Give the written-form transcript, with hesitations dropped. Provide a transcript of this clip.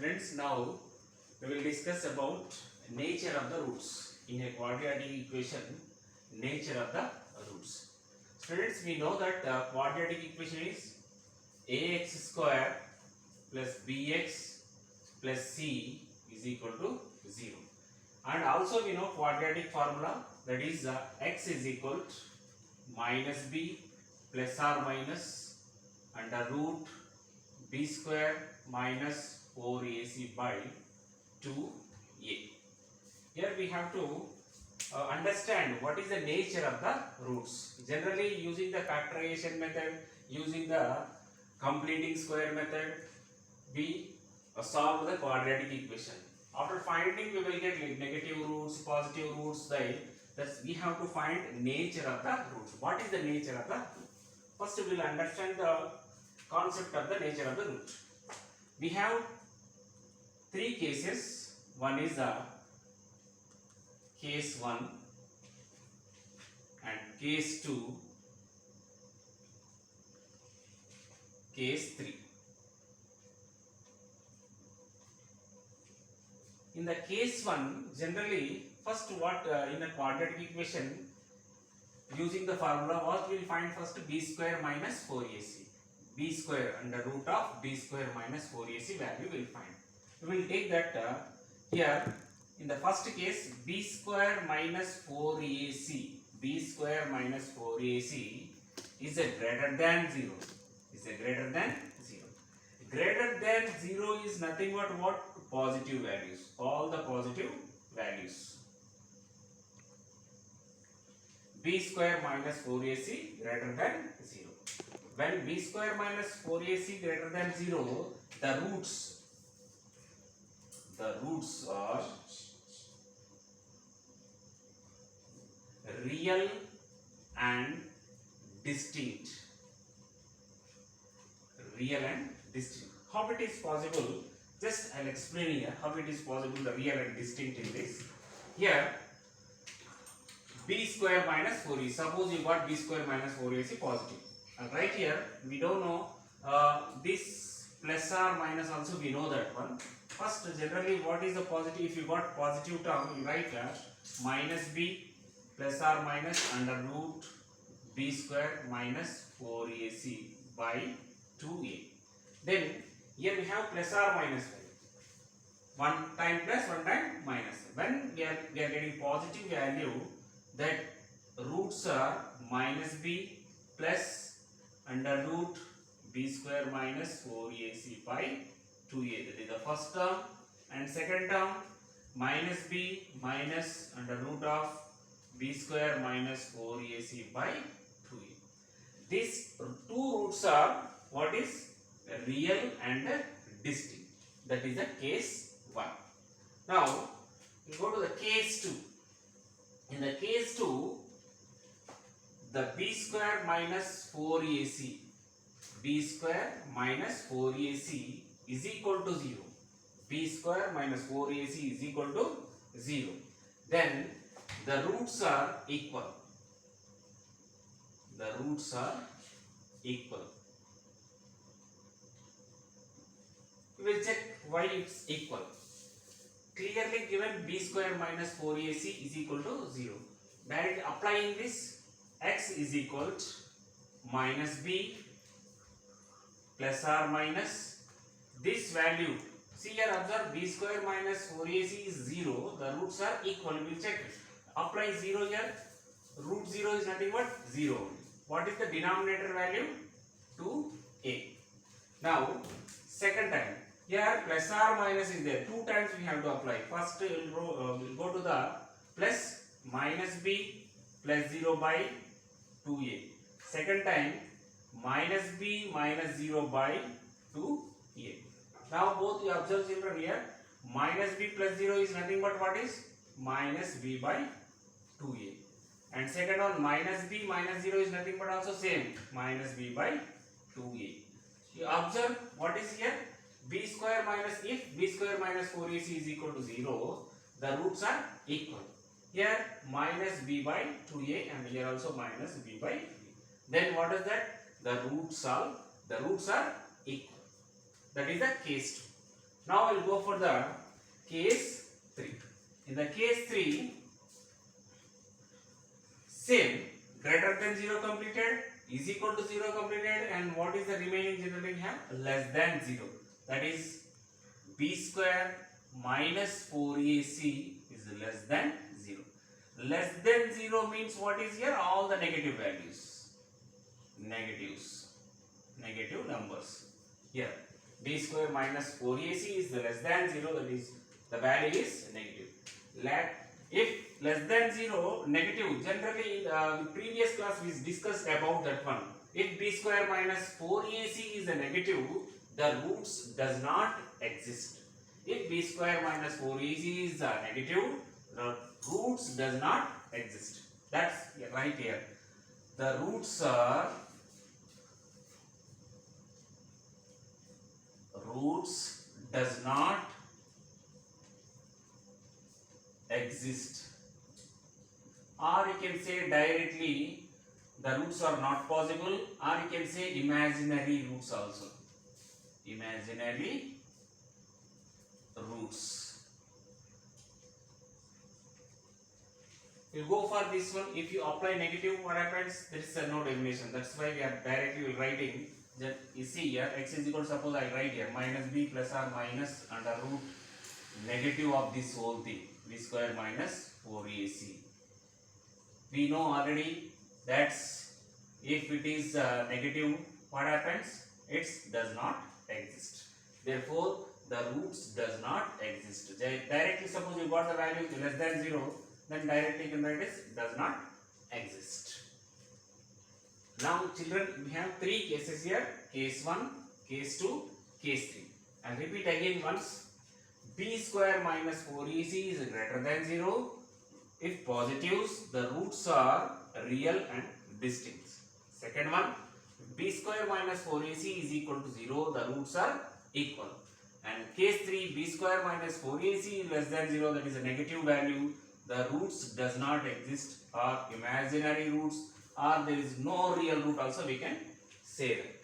Students, now we will discuss about nature of the roots in a quadratic equation. Nature of the roots. Students, we know that the quadratic equation is ax square plus bx plus c is equal to 0. And also we know quadratic formula, that is x is equal to minus b plus or minus under root b square minus 4ac by 2a. Here we have to understand what is the nature of the roots. Generally, using the factorization method, using the completing square method, we solve the quadratic equation. After finding, we will get negative roots, positive roots. Thus we have to find nature of the roots. What is the nature of the root? First, we will understand the concept of the nature of the root. We have three cases. One is case 1 and case 2, case 3. In the case 1, generally, first what in a quadratic equation, using the formula, what we will find first? B square minus 4ac. B square under root of b square minus 4ac value we will find. We will take that here in the first case, b square minus 4ac. B square minus 4ac is a greater than 0. Is a greater than 0. Greater than 0 is nothing but what? Positive values. All the positive values. B square minus 4ac greater than 0. When b square minus 4ac greater than 0, the roots are real and distinct. Real and distinct. How it is possible? Just I'll explain here how it is possible, the real and distinct in this. Here, b square minus 4ac. Suppose you got b square minus 4ac positive. And right here, we don't know this plus or minus also we know that one. First, generally, what is the positive? If you got positive term, you write minus b plus or minus under root b square minus 4ac by 2a. Then here we have plus or minus value. One time plus, one time minus. When we are getting positive value, that roots are minus b plus under root b square minus 4ac by 2a. That is the first term. And second term, minus b minus under root of b square minus 4ac by 2a. These two roots are what is real and distinct. That is the case 1. Now, we go to the case 2. In the case 2, the b square minus 4ac, b square minus 4ac is equal to 0. B square minus 4ac is equal to 0. Then the roots are equal. The roots are equal. We will check why it's equal. Clearly given b square minus 4ac is equal to 0. Directly applying this, x is equal to minus b plus or minus this value. See here, observe b square minus 4ac is 0. The roots are equal. We will check it. Apply 0 here. Root 0 is nothing but 0. What is the denominator value? 2a. Now, second time. Here plus or minus is there. 2 times we have to apply. First we'll go to the plus minus b plus 0 by 2a. Second time minus b minus 0 by 2a. Now both you observe children here. Minus b plus 0 is nothing but what is? Minus b by 2a. And second one minus b minus 0 is nothing but also same. Minus b by 2a. You observe what is here? B square minus, if b square minus 4ac is equal to 0, the roots are equal. Here minus b by 2a and here also minus b by 3. Then what is that? The roots are equal. That is the case 2. Now we'll go for the case 3. In the case 3, same, greater than 0 completed, is equal to 0 completed, and what is the remaining generating have? Less than 0. That is b square minus 4ac is less than 0. Less than 0 means what is here? All the negative values. Negative numbers. Here, b square minus 4ac is the less than 0, that is the value is negative. If less than 0, negative, generally in the previous class we discussed about that one. If b square minus 4ac is a negative, the roots does not exist. If b square minus 4ac is a negative, the roots does not exist. That's right here. The roots does not exist, or you can say directly the roots are not possible, or you can say imaginary roots also. Imaginary roots. You go for this one. If you apply negative, what happens? There is no definition. That's why we are directly writing that. You see here, x is equal to, suppose I write here minus b plus or minus under root negative of this whole thing, b square minus 4ac. We know already that if it is negative, what happens? It does not exist. Therefore, the roots does not exist. Directly, suppose you got the value less than 0, then directly you can write this does not exist. Now children, we have 3 cases here, case 1, case 2, case 3. And repeat again once. B square minus 4ac is greater than 0 if positives, the roots are real and distinct. Second one, b square minus 4ac is equal to 0, the roots are equal. And case 3, b square minus 4ac is less than 0, that is a negative value, the roots does not exist, or imaginary roots, or there is no real root also we can say that.